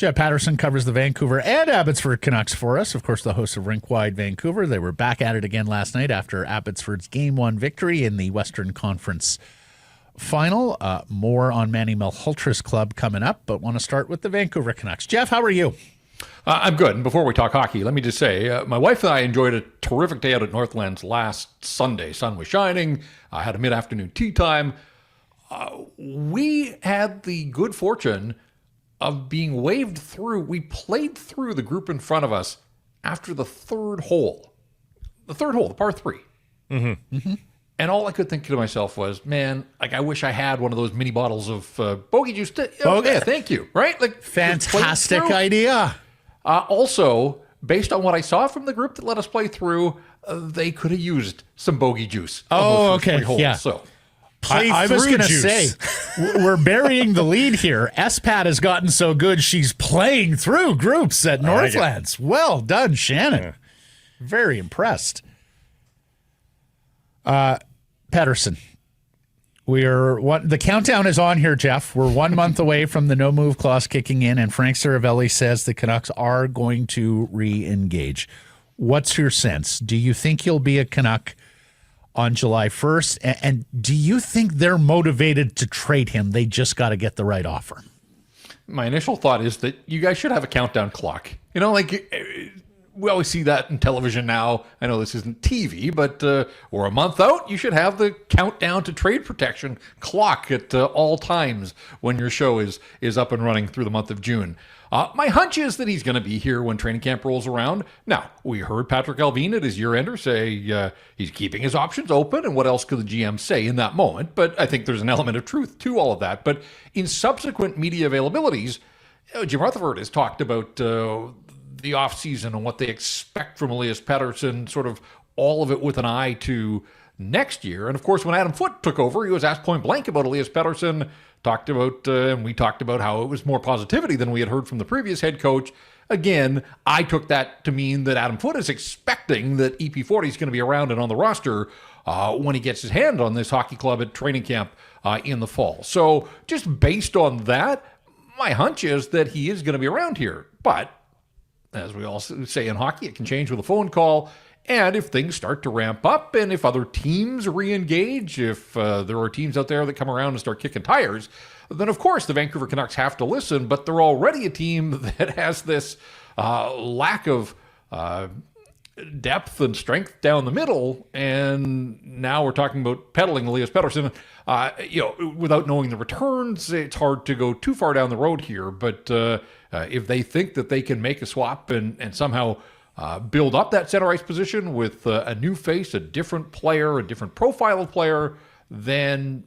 Jeff Paterson covers the Vancouver and Abbotsford Canucks for us. Of course, the host of RinkWide Vancouver. They were back at it again last night after Abbotsford's Game 1 victory in the Western Conference Final. More on Manny Malhotra's club coming up, but want to start with the Vancouver Canucks. Jeff, how are you? I'm good. And before we talk hockey, let me just say, my wife and I enjoyed a terrific day out at Northlands last Sunday. Sun was shining. I had a mid-afternoon tea time. We had the good fortune of being waved through. We played through the group in front of us after the third hole. The third hole, the par 3. Mm-hmm. Mm-hmm. And all I could think to myself was, man, like I wish I had one of those mini bottles of bogey juice. Yeah, thank you. Right? Like fantastic idea. Also, based on what I saw from the group that let us play through, they could have used some bogey juice. Oh, okay. Yeah. So I was going to say, we're burying the lead here. SPAT has gotten so good, she's playing through groups at Northlands. Well done, Shannon. Yeah. Very impressed. Paterson. The countdown is on here, Jeff. We're 1 month away from the no-move clause kicking in, and Frank Saravelli says the Canucks are going to re-engage. What's your sense? Do you think you'll be a Canuck on July 1st? And do you think they're motivated to trade him? They just got to get the right offer. My initial thought is that you guys should have a countdown clock. You know, like we always see that in television now. I know this isn't TV, but we're a month out. You should have the countdown to trade protection clock at all times when your show is up and running through the month of June. My hunch is that he's going to be here when training camp rolls around. Now, we heard Patrick Allvin at his year-ender say he's keeping his options open, and what else could the GM say in that moment? But I think there's an element of truth to all of that. But in subsequent media availabilities, Jim Rutherford has talked about the offseason and what they expect from Elias Patterson, sort of all of it with an eye to next year. And of course, when Adam Foote took over, he was asked point blank about Elias Patterson, and we talked about how it was more positivity than we had heard from the previous head coach. Again, I took that to mean that Adam Foote is expecting that EP40 is going to be around and on the roster when he gets his hand on this hockey club at training camp in the fall. So just based on that, my hunch is that he is going to be around here. But as we all say in hockey, it can change with a phone call. And if things start to ramp up and if other teams re-engage, if there are teams out there that come around and start kicking tires, then of course the Vancouver Canucks have to listen. But they're already a team that has this lack of depth and strength down the middle. And now we're talking about peddling Elias Patterson. Without knowing the returns, it's hard to go too far down the road here. But if they think that they can make a swap and somehow build up that center ice position with a new face, a different player, a different profile of player, then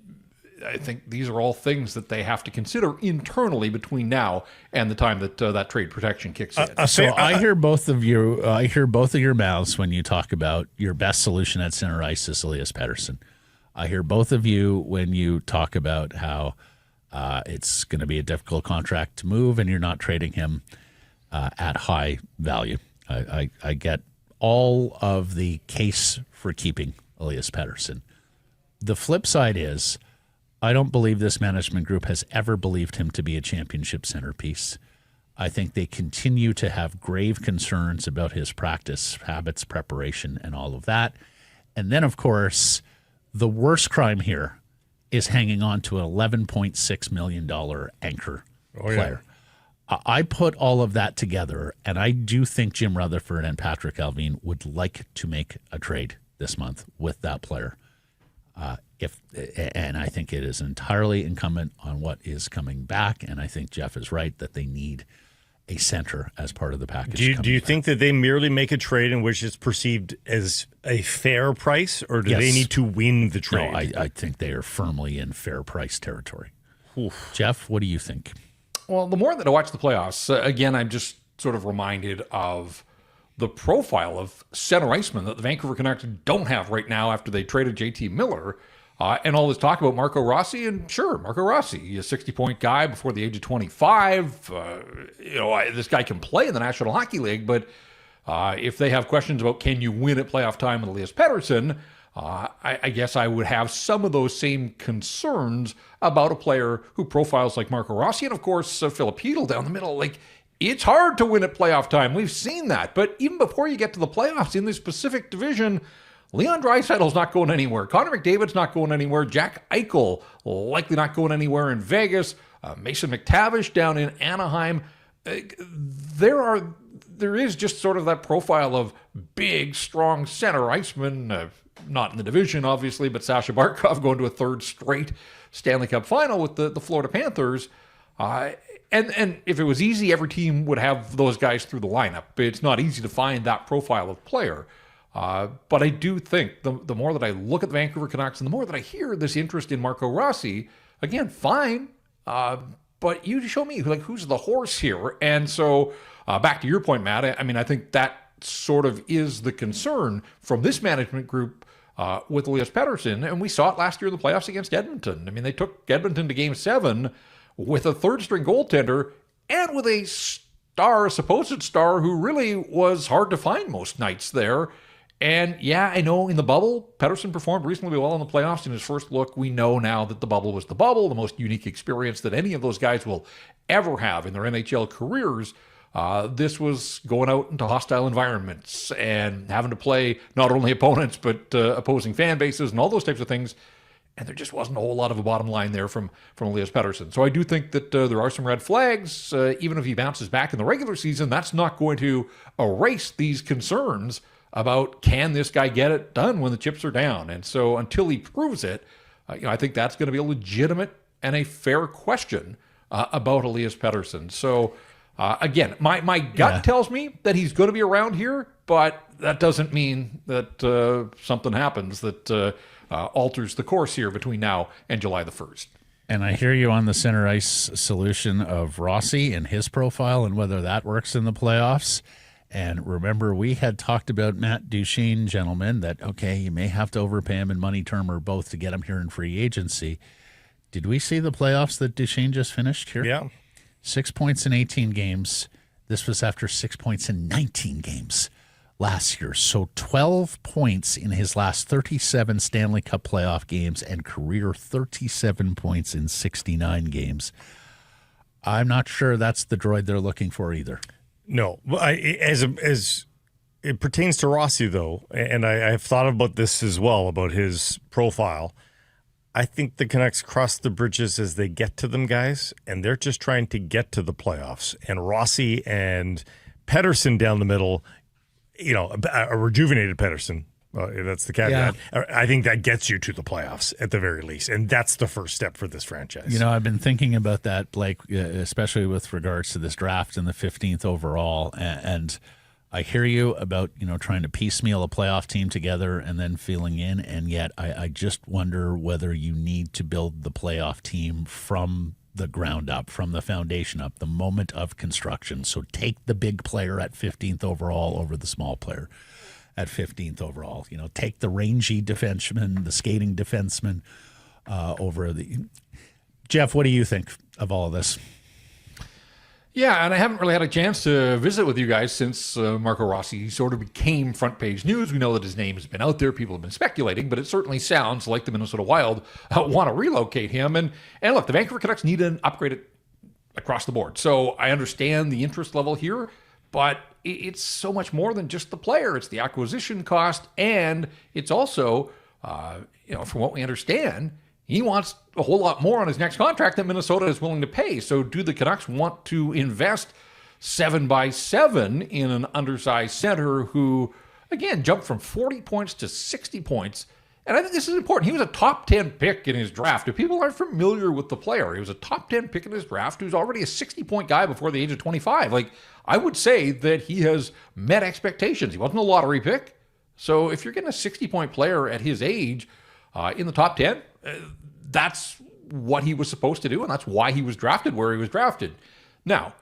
I think these are all things that they have to consider internally between now and the time that that trade protection kicks in. So I hear both of you. I hear both of your mouths when you talk about your best solution at center ice is Elias Patterson. I hear both of you when you talk about how it's going to be a difficult contract to move, and you're not trading him at high value. I get all of the case for keeping Elias Patterson. The flip side is I don't believe this management group has ever believed him to be a championship centerpiece. I think they continue to have grave concerns about his practice habits, preparation, and all of that. And then, of course, the worst crime here is hanging on to an $11.6 million anchor player. I put all of that together, and I do think Jim Rutherford and Patrick Allvin would like to make a trade this month with that player. And I think it is entirely incumbent on what is coming back, and I think Jeff is right that they need a center as part of the package. Do you think that they merely make a trade in which it's perceived as a fair price, or do they need to win the trade? No, I think they are firmly in fair price territory. Oof. Jeff, what do you think? Well, the more that I watch the playoffs, again, I'm just sort of reminded of the profile of center icemen that the Vancouver Canucks don't have right now after they traded JT Miller. And all this talk about Marco Rossi, and sure, Marco Rossi, a 60-point guy before the age of 25. This guy can play in the National Hockey League, but if they have questions about can you win at playoff time with Elias Patterson, I guess I would have some of those same concerns about a player who profiles like Marco Rossi, and of course Philip Hedl down the middle. Like, it's hard to win at playoff time. We've seen that. But even before you get to the playoffs in this Pacific Division, Leon Draisaitl's not going anywhere. Connor McDavid's not going anywhere. Jack Eichel likely not going anywhere in Vegas. Mason McTavish down in Anaheim. There is just sort of that profile of big, strong center iceman, not in the division, obviously, but Sasha Barkov going to a third straight Stanley Cup final with the Florida Panthers. And if it was easy, every team would have those guys through the lineup. It's not easy to find that profile of player. But I do think the more that I look at the Vancouver Canucks and the more that I hear this interest in Marco Rossi, again, fine. But you show me who's the horse here. And so back to your point, Matt, I mean, I think that sort of is the concern from this management group with Elias Patterson. And we saw it last year in the playoffs against Edmonton. I mean, they took Edmonton to Game 7 with a third-string goaltender and with a supposed star, who really was hard to find most nights there. And yeah, I know in the bubble, Paterson performed reasonably well in the playoffs in his first look. We know now that the bubble was the bubble, the most unique experience that any of those guys will ever have in their NHL careers. This was going out into hostile environments and having to play not only opponents, but opposing fan bases and all those types of things. And there just wasn't a whole lot of a bottom line there from Elias Patterson. So I do think that there are some red flags. Even if he bounces back in the regular season, that's not going to erase these concerns about, can this guy get it done when the chips are down? And so until he proves it, I think that's going to be a legitimate and a fair question about Elias Patterson. So again, my gut tells me that he's going to be around here, but that doesn't mean that something happens that alters the course here between now and July the 1st. And I hear you on the center ice solution of Rossi and his profile and whether that works in the playoffs. And remember, we had talked about Matt Duchene, gentlemen, that, okay, you may have to overpay him in money term or both to get him here in free agency. Did we see the playoffs that Duchene just finished here? Yeah. 6 points in 18 games. This was after 6 points in 19 games last year. So 12 points in his last 37 Stanley Cup playoff games and career 37 points in 69 games. I'm not sure that's the droid they're looking for either. No, as it pertains to Rossi, though, and I've thought about this as well, about his profile. I think the Canucks cross the bridges as they get to them, guys, and they're just trying to get to the playoffs. And Rossi and Paterson down the middle, a rejuvenated Paterson, that's the caveat. Yeah. I think that gets you to the playoffs at the very least, and that's the first step for this franchise. I've been thinking about that, Blake, especially with regards to this draft and the 15th overall, and I hear you about, trying to piecemeal a playoff team together and then filling in, and yet I just wonder whether you need to build the playoff team from the ground up, from the foundation up, the moment of construction. So take the big player at 15th overall over the small player at 15th overall. Take the rangy defenseman, the skating defenseman over the... Jeff, what do you think of all of this? Yeah, and I haven't really had a chance to visit with you guys since Marco Rossi sort of became front page news. We know that his name has been out there. People have been speculating, but it certainly sounds like the Minnesota Wild want to relocate him. And look, the Vancouver Canucks need an upgrade across the board. So I understand the interest level here, but it's so much more than just the player. It's the acquisition cost, and it's also, from what we understand, he wants a whole lot more on his next contract than Minnesota is willing to pay. So do the Canucks want to invest 7x7 in an undersized center who, again, jumped from 40 points to 60 points? And I think this is important. He was a top 10 pick in his draft. If people aren't familiar with the player, he was a top 10 pick in his draft who's already a 60-point guy before the age of 25. I would say that he has met expectations. He wasn't a lottery pick. So if you're getting a 60-point player at his age in the top 10, that's what he was supposed to do, and that's why he was drafted where he was drafted. Now,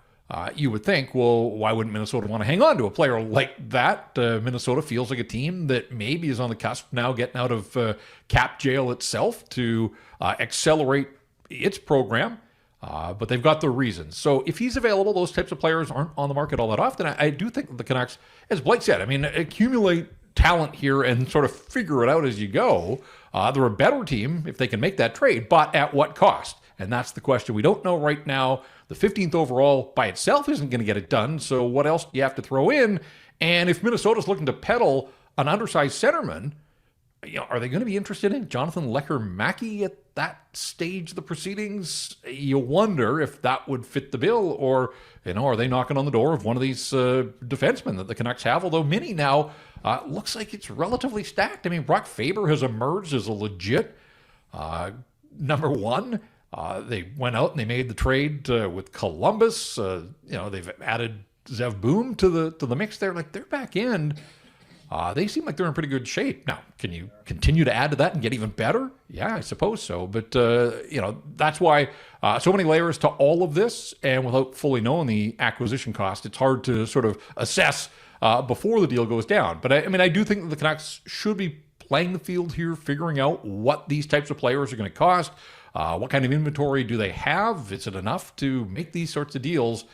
you would think, well, why wouldn't Minnesota want to hang on to a player like that? Minnesota feels like a team that maybe is on the cusp now getting out of cap jail itself to accelerate its program, but they've got their reasons. So if he's available, those types of players aren't on the market all that often. I do think that the Canucks, as Blake said, accumulate talent here and sort of figure it out as you go. They're a better team if they can make that trade, but at what cost? And that's the question we don't know right now. The 15th overall by itself isn't going to get it done. So what else do you have to throw in? And if Minnesota's looking to peddle an undersized centerman, are they going to be interested in Jonathan Lecker-Mackey at that stage of the proceedings? You wonder if that would fit the bill, or are they knocking on the door of one of these defensemen that the Canucks have? Although Minnie now looks like it's relatively stacked. I mean, Brock Faber has emerged as a legit number one. They went out and they made the trade with Columbus. They've added Zev Boom to the mix there. Like, their back end, they seem like they're in pretty good shape. Now, can you continue to add to that and get even better? Yeah, I suppose so. But, that's why so many layers to all of this. And without fully knowing the acquisition cost, it's hard to sort of assess before the deal goes down. But I do think that the Canucks should be playing the field here, figuring out what these types of players are going to cost. What kind of inventory do they have? Is it enough to make these sorts of deals?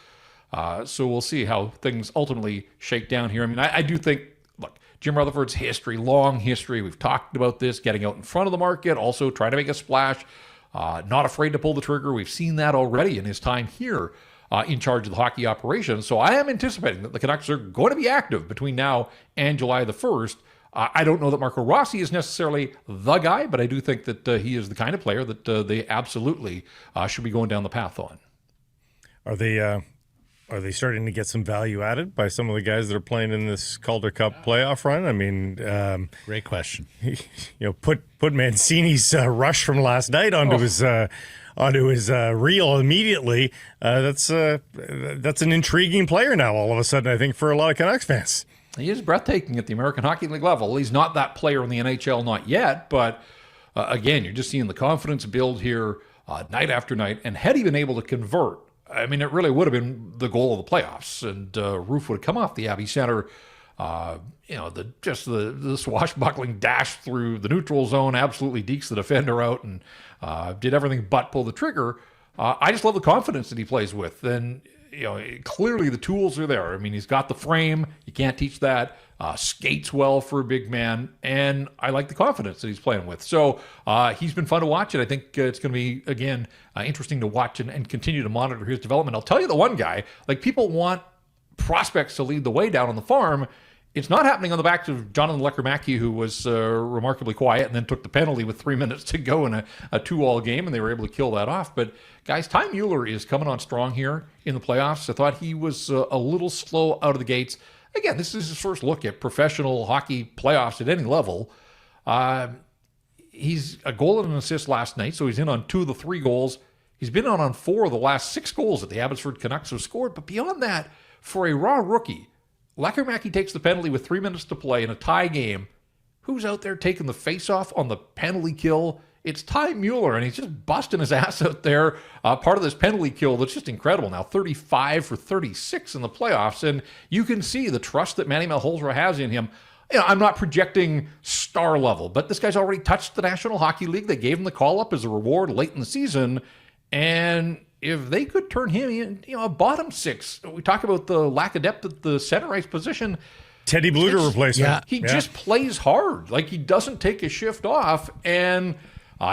So we'll see how things ultimately shake down here. I mean, I do think, look, Jim Rutherford's history, long history, we've talked about this, getting out in front of the market, also trying to make a splash, not afraid to pull the trigger. We've seen that already in his time here in charge of the hockey operations. So I am anticipating that the Canucks are going to be active between now and July the 1st. I don't know that Marco Rossi is necessarily the guy, but I do think that he is the kind of player that they absolutely should be going down the path on. Are they starting to get some value added by some of the guys that are playing in this Calder Cup playoff run? I mean, great question. Put Mancini's rush from last night onto his reel immediately. That's an intriguing player now. All of a sudden, I think, for a lot of Canucks fans. He is breathtaking at the American Hockey League level. He's not that player in the NHL, not yet, but again, you're just seeing the confidence build here night after night, and had he been able to convert, I mean, it really would have been the goal of the playoffs, and Roof would have come off the Abbey Center. The swashbuckling dash through the neutral zone absolutely dekes the defender out and did everything but pull the trigger. I just love the confidence that he plays with, and clearly the tools are there. I mean, he's got the frame. You can't teach that. Skates well for a big man. And I like the confidence that he's playing with. So he's been fun to watch. And I think it's going to be, again, interesting to watch and continue to monitor his development. I'll tell you the one guy, like, people want prospects to lead the way down on the farm. It's not happening on the backs of Jonathan Lecker-Mackey, who was remarkably quiet and then took the penalty with 3 minutes to go in a 2-all game, and they were able to kill that off. But, guys, Ty Mueller is coming on strong here in the playoffs. I thought he was a little slow out of the gates. Again, this is his first look at professional hockey playoffs at any level. He's a goal and an assist last night, so he's in on 2 of the 3 goals. He's been on 4 of the last 6 goals that the Abbotsford Canucks have scored. But beyond that, for a raw rookie, Lecker-Mackey takes the penalty with 3 minutes to play in a tie game. Who's out there taking the face-off on the penalty kill? It's Ty Mueller, and he's just busting his ass out there. Part of this penalty kill that's just incredible now, 35 for 36 in the playoffs. And you can see the trust that Manny Malhotra has in him. I'm not projecting star level, but this guy's already touched the National Hockey League. They gave him the call-up as a reward late in the season. And if they could turn him in, a bottom 6, we talk about the lack of depth at the center ice position. Teddy Bluter replacement. He just plays hard. Like, he doesn't take a shift off. And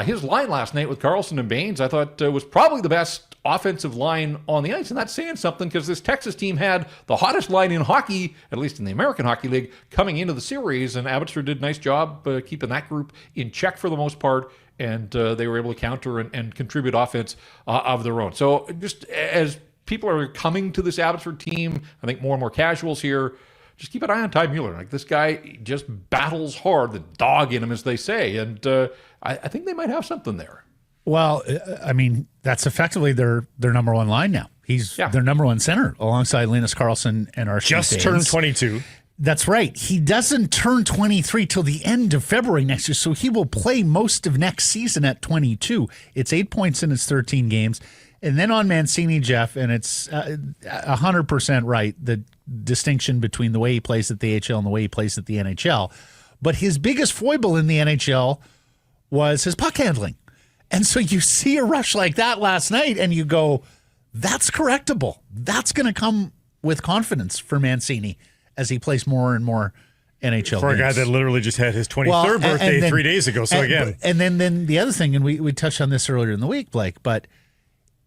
his line last night with Carlson and Baines, I thought was probably the best offensive line on the ice. And that's saying something, because this Texas team had the hottest line in hockey, at least in the American Hockey League, coming into the series. And Abbotsford did a nice job keeping that group in check for the most part. And they were able to counter and contribute offense of their own. So just as people are coming to this Abbotsford team, I think more and more casuals here, just keep an eye on Ty Mueller. Like, this guy just battles hard, the dog in him, as they say. And I think they might have something there. Well, I mean, that's effectively their number one line now. He's their number one center alongside Linus Karlsson and Archie just Baines. turned 22. That's right. He doesn't turn 23 till the end of February next year, so he will play most of next season at 22. It's 8 points in his 13 games. And then on Mancini, Jeff, and it's 100% right, the distinction between the way he plays at the AHL and the way he plays at the NHL. But his biggest foible in the NHL was his puck handling. And so you see a rush like that last night, and you go, that's correctable. That's going to come with confidence for Mancini as he plays more and more NHL for games. A guy that literally just had his 23rd birthday then, 3 days ago. So again. And then the other thing, and we touched on this earlier in the week, Blake, but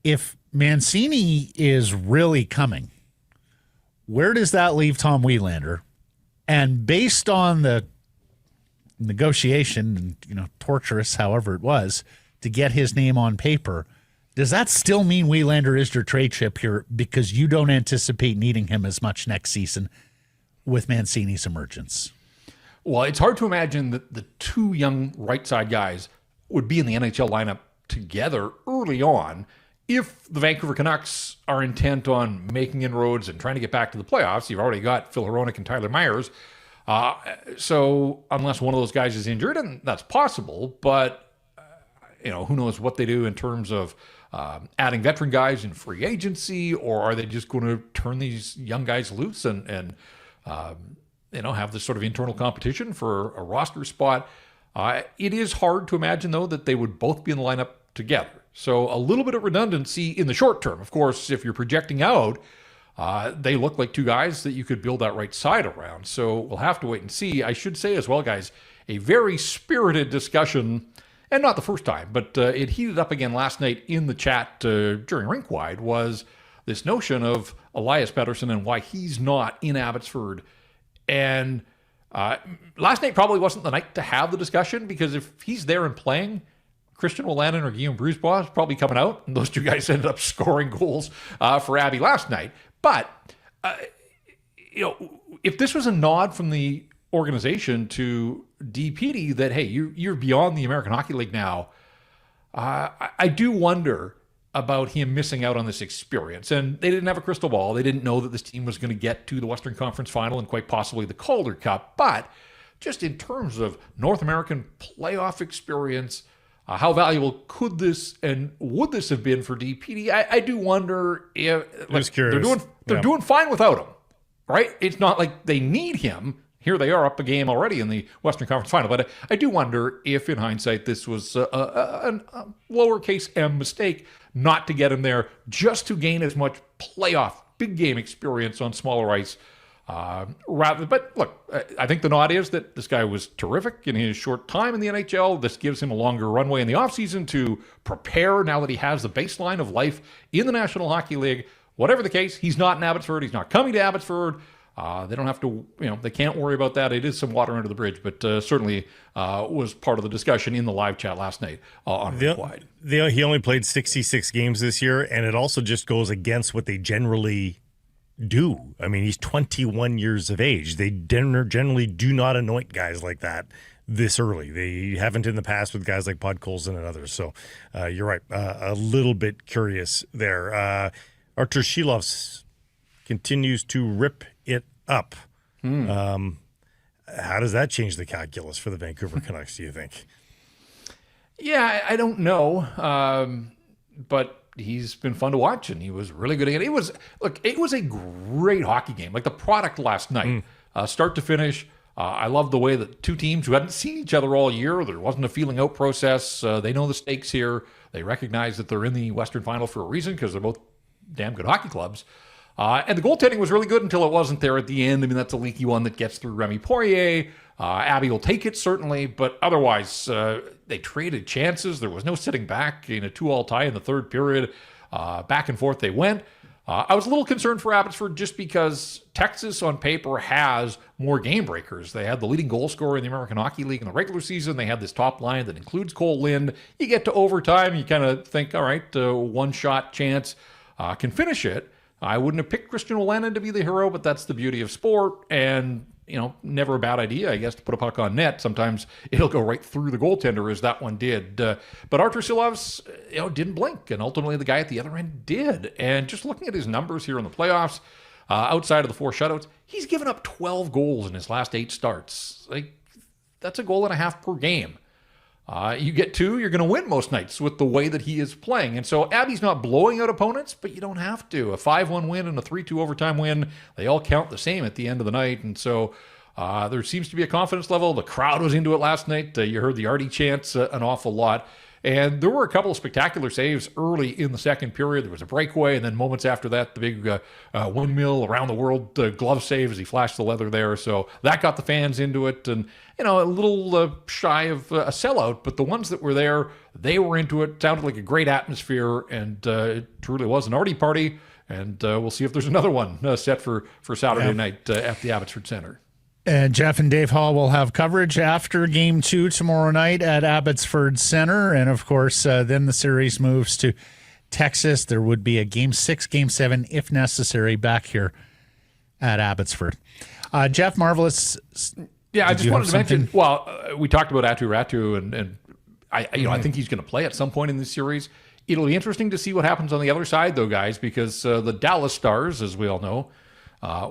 if Mancini is really coming. Where does that leave Tom Welander? And based on the negotiation, torturous, however it was, to get his name on paper, does that still mean Welander is your trade chip here because you don't anticipate needing him as much next season with Mancini's emergence? Well, it's hard to imagine that the two young right side guys would be in the NHL lineup together early on if the Vancouver Canucks are intent on making inroads and trying to get back to the playoffs. You've already got Phil Hronek and Tyler Myers. So unless one of those guys is injured, and that's possible, but who knows what they do in terms of adding veteran guys in free agency, or are they just going to turn these young guys loose and have this sort of internal competition for a roster spot? It is hard to imagine, though, that they would both be in the lineup together. So a little bit of redundancy in the short term. Of course, if you're projecting out, they look like two guys that you could build that right side around. So we'll have to wait and see. I should say as well, guys, a very spirited discussion, and not the first time, but it heated up again last night in the chat during RinkWide, was this notion of Elias Patterson and why he's not in Abbotsford. And last night probably wasn't the night to have the discussion, because if he's there and playing, Christian Welander or Guillaume Brisebois is probably coming out, and those two guys ended up scoring goals for Abby last night. But, if this was a nod from the organization to DPD that, hey, you're beyond the American Hockey League now, I do wonder about him missing out on this experience. And they didn't have a crystal ball. They didn't know that this team was going to get to the Western Conference Final and quite possibly the Calder Cup. But just in terms of North American playoff experience, how valuable could this and would this have been for DPD? I do wonder if they're doing fine without him, right? It's not like they need him. Here they are up a game already in the Western Conference Final. But I do wonder if, in hindsight, this was a lowercase m mistake not to get him there, just to gain as much playoff big game experience on smaller ice. But look, I think the nod is that this guy was terrific in his short time in the NHL. This gives him a longer runway in the offseason to prepare now that he has the baseline of life in the National Hockey League. Whatever the case, he's not in Abbotsford. He's not coming to Abbotsford. They don't have to, they can't worry about that. It is some water under the bridge, but certainly was part of the discussion in the live chat last night on RinkWide. He only played 66 games this year, and it also just goes against what they generally do. I mean, he's 21 years of age. They generally do not anoint guys like that this early. They haven't in the past with guys like Podkolzin and others. So you're right. A little bit curious there. Artur Shilovs continues to rip it up. How does that change the calculus for the Vancouver Canucks, do you think? Yeah, I don't know. But he's been fun to watch, and he was really good again. It was a great hockey game. Like the product last night, start to finish. I love the way that two teams who hadn't seen each other all year, there wasn't a feeling out process. They know the stakes here. They recognize that they're in the Western Final for a reason because they're both damn good hockey clubs. And the goaltending was really good until it wasn't there at the end. I mean, that's a leaky one that gets through Remy Poirier. Abby will take it, certainly, but otherwise, they traded chances. There was no sitting back in a 2-2 tie in the third period. Back and forth they went. I was a little concerned for Abbotsford just because Texas, on paper, has more game breakers. They had the leading goal scorer in the American Hockey League in the regular season. They had this top line that includes Cole Lind. You get to overtime, you kind of think, all right, one-shot chance, can finish it. I wouldn't have picked Christian Welander to be the hero, but that's the beauty of sport. And, never a bad idea, I guess, to put a puck on net. Sometimes it'll go right through the goaltender, as that one did. But Artur Shilovs, didn't blink. And ultimately, the guy at the other end did. And just looking at his numbers here in the playoffs, outside of the 4 shutouts, he's given up 12 goals in his last 8 starts. That's a goal and a half per game. You get 2, you're going to win most nights with the way that he is playing. And so Abby's not blowing out opponents, but you don't have to. A 5-1 win and a 3-2 overtime win, they all count the same at the end of the night. And so there seems to be a confidence level. The crowd was into it last night. You heard the Artie chants an awful lot. And there were a couple of spectacular saves early in the second period. There was a breakaway, and then moments after that, the big windmill around the world glove save as he flashed the leather there. So that got the fans into it. And, a little shy of a sellout, but the ones that were there, they were into it. Sounded like a great atmosphere, and it truly was an arty party. And we'll see if there's another one set for Saturday night at the Abbotsford Centre. And Jeff and Dave Hall will have coverage after Game 2 tomorrow night at Abbotsford Centre. And, of course, then the series moves to Texas. There would be a Game 6, Game 7, if necessary, back here at Abbotsford. Jeff, Marvelous. Yeah, I just wanted to mention, we talked about Ratu, and I think he's going to play at some point in this series. It'll be interesting to see what happens on the other side, though, guys, because the Dallas Stars, as we all know,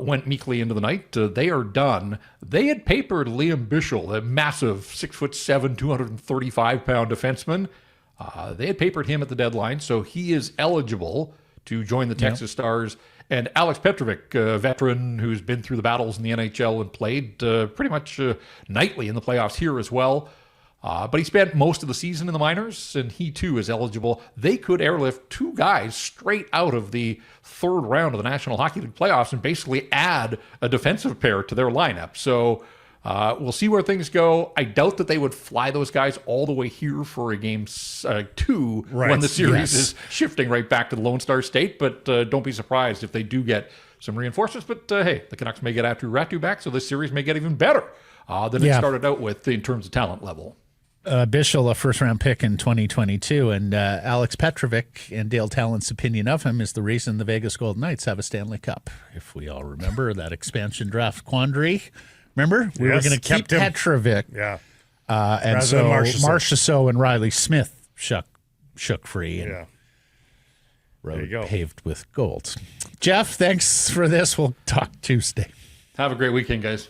went meekly into the night. They are done. They had papered Liam Bichsel, a massive 6'7", 235-pound defenseman. They had papered him at the deadline, so he is eligible to join the Texas Stars. And Alex Petrovic, a veteran who's been through the battles in the NHL and played pretty much nightly in the playoffs here as well. But he spent most of the season in the minors, and he too is eligible. They could airlift two guys straight out of the third round of the National Hockey League playoffs and basically add a defensive pair to their lineup. So we'll see where things go. I doubt that they would fly those guys all the way here for a Game 2 when the series is shifting right back to the Lone Star State. But don't be surprised if they do get some reinforcements. But hey, the Canucks may get Ratu back, so this series may get even better than it started out with in terms of talent level. Bichsel, a first-round pick in 2022, and Alex Petrovic, and Dale Tallant's opinion of him, is the reason the Vegas Golden Knights have a Stanley Cup. If we all remember that expansion draft quandary. Remember? We were going to keep Petrovic. Yeah. And rather so than Marchessault and Riley Smith shook free and road paved with gold. Jeff, thanks for this. We'll talk Tuesday. Have a great weekend, guys.